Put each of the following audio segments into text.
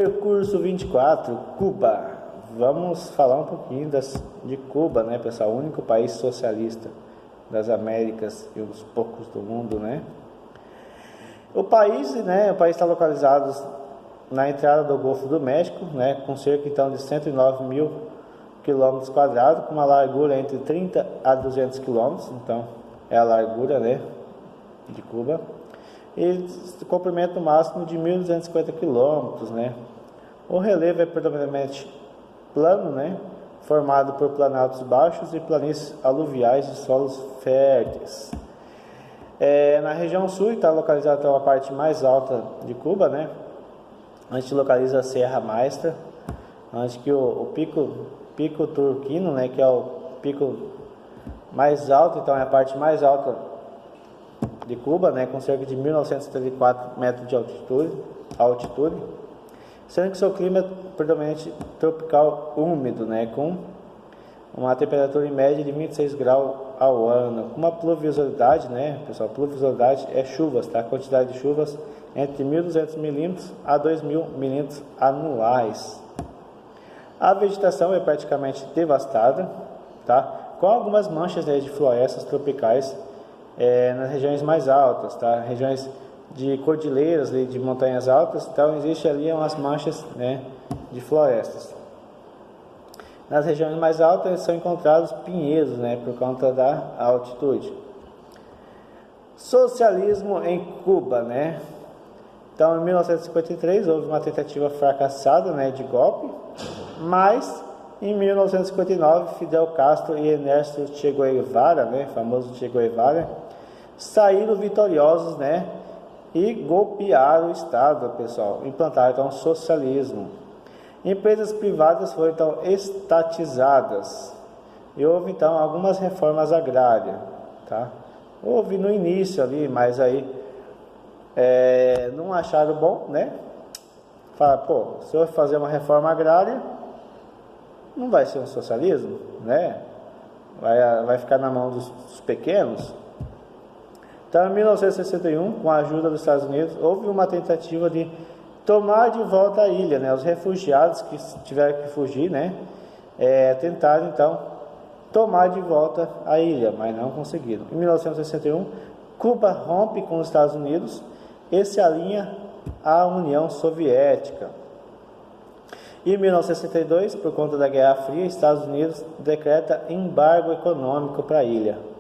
Percurso 24, Cuba. Vamos falar um pouquinho de Cuba, né, pessoal? O único país socialista das Américas e um dos poucos do mundo, né? O país está localizado na entrada do Golfo do México, né, com cerca então de 109 mil quilômetros quadrados, com uma largura entre 30 a 200 quilômetros, então é a largura, né, de Cuba. E comprimento máximo de 1.250 quilômetros, né. O relevo é predominantemente plano, né, formado por planaltos baixos e planícies aluviais de solos férteis. Na região sul está localizada então, a parte mais alta de Cuba, né, a gente localiza a Serra Maestra, onde que o pico Turquino, né, que é o pico mais alto, então é a parte mais alta de Cuba, né, com cerca de 1.974 metros de altitude, sendo que seu clima é predominantemente tropical úmido, né, com uma temperatura em média de 26 graus ao ano, com uma pluviosidade, né, pessoal, pluviosidade é chuvas, tá, a quantidade de chuvas entre 1.200 milímetros a 2.000 milímetros anuais. A vegetação é praticamente devastada, tá, com algumas manchas, né, de florestas tropicais nas regiões mais altas, tá, regiões de cordilheiras, de montanhas altas, então existe ali umas manchas, né, de florestas. Nas regiões mais altas são encontrados pinheiros, né, por conta da altitude. Socialismo em Cuba, né? Então, em 1953 houve uma tentativa fracassada, né, de golpe, mas em 1959 Fidel Castro e Ernesto Che Guevara, né, famoso Che Guevara, saíram vitoriosos, né, e golpearam o Estado, pessoal, implantaram então o socialismo. Empresas privadas foram então estatizadas e houve então algumas reformas agrárias, tá? Houve no início ali, mas aí não acharam bom, né? Fala, pô, se eu fazer uma reforma agrária, não vai ser um socialismo, né? Vai ficar na mão dos pequenos. Então, em 1961, com a ajuda dos Estados Unidos, houve uma tentativa de tomar de volta a ilha, né? Os refugiados que tiveram que fugir, né, tentaram então tomar de volta a ilha, mas não conseguiram. Em 1961, Cuba rompe com os Estados Unidos e se alinha à União Soviética. Em 1962, por conta da Guerra Fria, Estados Unidos decreta embargo econômico para a ilha.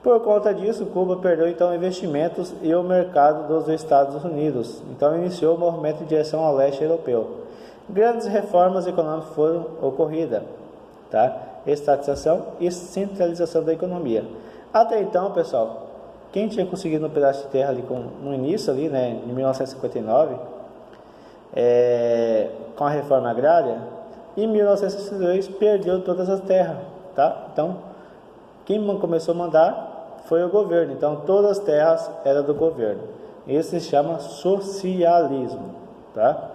Por conta disso, Cuba perdeu então investimentos e o mercado dos Estados Unidos. Então iniciou o movimento em direção ao leste europeu. Grandes reformas econômicas foram ocorridas, tá? Estatização e centralização da economia. Até então, pessoal, quem tinha conseguido um pedaço de terra ali no início ali, né, em 1959, com a reforma agrária, em 1962 perdeu todas as terras, tá? Então, quem começou a mandar foi o governo, então todas as terras eram do governo. Isso se chama socialismo, tá?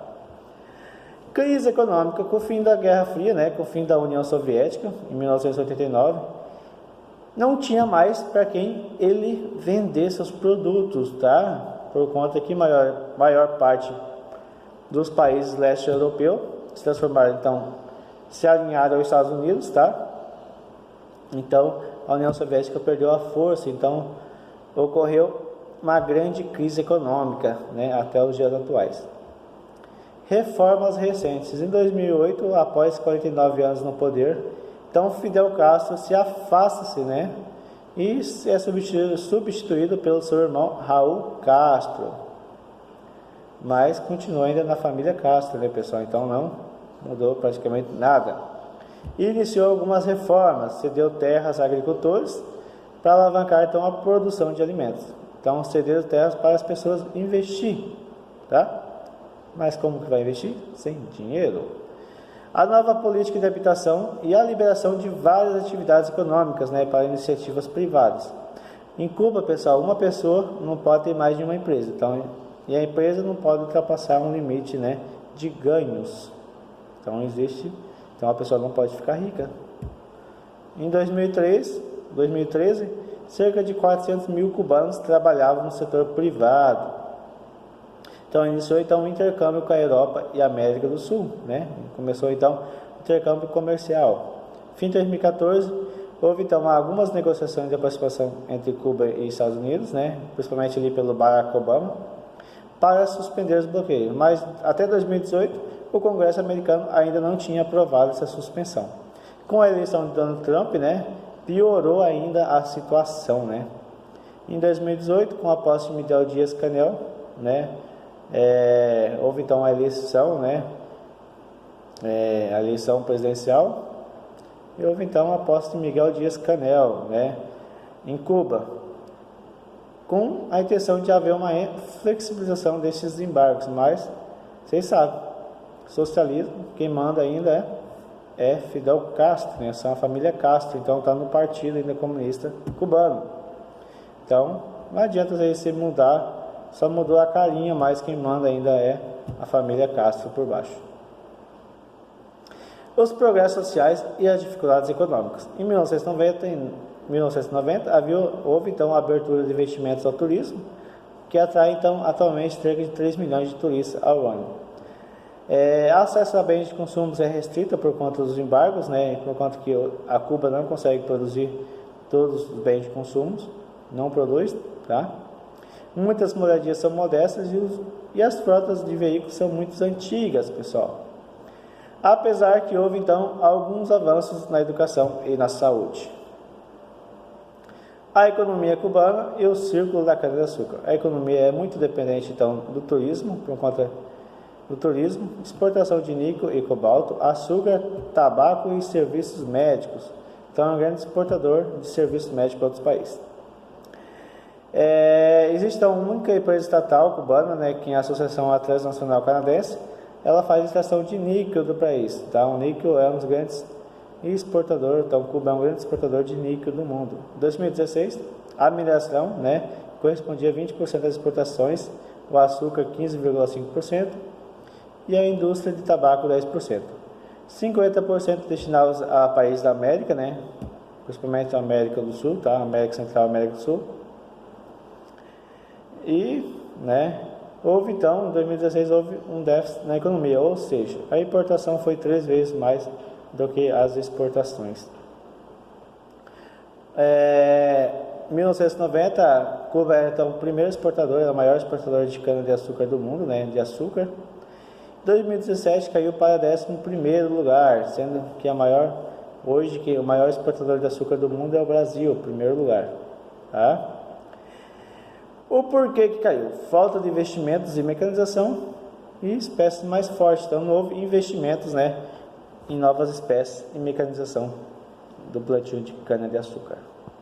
Crise econômica com o fim da Guerra Fria, né, com o fim da União Soviética, em 1989, não tinha mais para quem ele vender seus produtos, tá? Por conta que maior parte dos países leste europeu se transformaram, então, se alinharam aos Estados Unidos, tá? Então, a União Soviética perdeu a força, então ocorreu uma grande crise econômica, né, até os dias atuais. Reformas recentes. Em 2008, após 49 anos no poder, então Fidel Castro se afasta-se, né, e é substituído pelo seu irmão Raul Castro. Mas continua ainda na família Castro, né, pessoal? Então não mudou praticamente nada. Iniciou algumas reformas, cedeu terras a agricultores para alavancar então a produção de alimentos. Então cedeu terras para as pessoas investir, tá? Mas como que vai investir? Sem dinheiro. A nova política de habitação e a liberação de várias atividades econômicas, né, para iniciativas privadas. Em Cuba, pessoal, uma pessoa não pode ter mais de uma empresa, então, e a empresa não pode ultrapassar um limite, né, de ganhos. Então a pessoa não pode ficar rica. Em 2013, cerca de 400 mil cubanos trabalhavam no setor privado. Então iniciou então um intercâmbio com a Europa e a América do Sul, né? Começou então o intercâmbio comercial. Fim de 2014, houve então algumas negociações de aproximação entre Cuba e Estados Unidos, né? Principalmente ali pelo Barack Obama, para suspender os bloqueios. Mas até 2018, o Congresso americano ainda não tinha aprovado essa suspensão. Com a eleição de Donald Trump, né? Piorou ainda a situação, né? Em 2018, com a posse de Miguel Dias-Canel, né? Houve então a eleição, né? A eleição presidencial, e houve então a posse de Miguel Dias-Canel, né? Em Cuba, com a intenção de haver uma flexibilização desses embargos, mas vocês sabem, socialismo, quem manda ainda é Fidel Castro, né? São a família Castro, então está no partido ainda comunista cubano. Então não adianta você mudar, só mudou a carinha, mas quem manda ainda é a família Castro por baixo. Os progressos sociais e as dificuldades econômicas. Em 1990 houve então a abertura de investimentos ao turismo, que atrai então atualmente cerca de 3 milhões de turistas ao ano. Acesso a bens de consumo é restrito por conta dos embargos, né? Por conta que a Cuba não consegue produzir todos os bens de consumo, não produz, tá? Muitas moradias são modestas e as frotas de veículos são muito antigas, pessoal. Apesar que houve então alguns avanços na educação e na saúde. A economia cubana e o círculo da cana-de-açúcar. A economia é muito dependente então do turismo, por conta do turismo, exportação de níquel e cobalto, açúcar, tabaco e serviços médicos. Então é um grande exportador de serviços médicos para outros países. Existe então uma única empresa estatal cubana, né, que é a Associação Transnacional Canadense. Ela faz extração de níquel do país, tá? O níquel é um dos grandes exportadores, então Cuba é um grande exportador de níquel do mundo. Em 2016, a mineração, né, correspondia a 20% das exportações, o açúcar 15,5% e a indústria de tabaco 10%. 50% destinados a países da América, né, principalmente a América do Sul, tá? América Central e América do Sul. E, né, houve então, em 2016, houve um déficit na economia, ou seja, a importação foi 3 vezes mais do que as exportações. Em 1990, Cuba era então o primeiro exportador, a maior exportadora de cana-de-açúcar do mundo, né, de açúcar. Em 2017 caiu para 11º lugar, sendo que hoje o maior exportador de açúcar do mundo é o Brasil, primeiro lugar, tá? O porquê que caiu? Falta de investimentos em mecanização e espécies mais fortes. Então não houve investimentos, né, em novas espécies e mecanização do plantio de cana-de-açúcar.